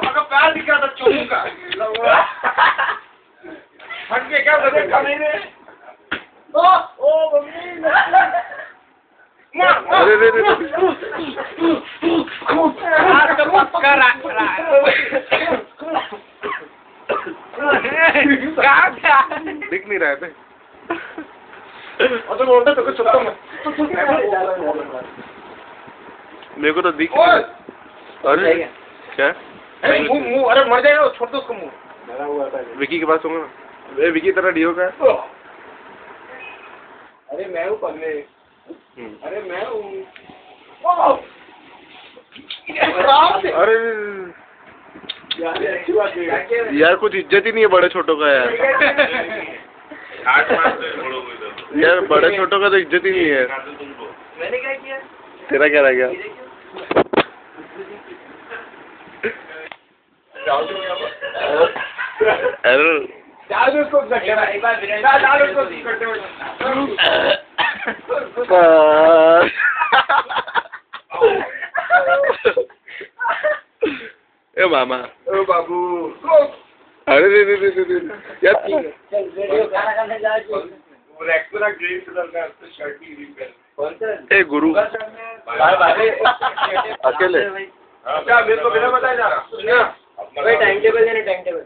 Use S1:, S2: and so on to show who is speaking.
S1: अगर पैर दिखा था चोमू का हट के क्या बजे खाने में ओ मम्मी
S2: अरे रे रे
S1: आज का पक्का रख रहा है
S2: दिख नहीं रहा है
S1: और तो बोलता तो कुछ सुनता मैं
S2: मेरे को तो दिख अरे क्या
S1: मुंह अरे मर जाएगा छोड़ दो उसको मुंह मरा हुआ था
S2: विकी के पास होगा ना विकी तरह डीओ का है
S1: अरे मैं हूँ पगले अरे मैं हूँ
S2: अरे
S1: अच्छी बात है
S2: यार कुछ इज्जत ही नहीं है बड़े छोटों का यार यार बड़े छोटों का तो इज्जत ही नहीं है
S1: मैंने क्या किया
S2: तेरा क्या रह गया अरे
S1: डाल दो उसको एक बार डाल उसको
S2: ए मामा
S1: ओ बाबू
S2: अरे रे रे रे रे यार
S1: पूरा ग्रीन कलर का शर्ट भी ग्रीन कलर
S2: ए गुरु अकेले
S1: अच्छा मेरे को बिना बताया जा रहा टाइम टेबल देना टाइम टेबल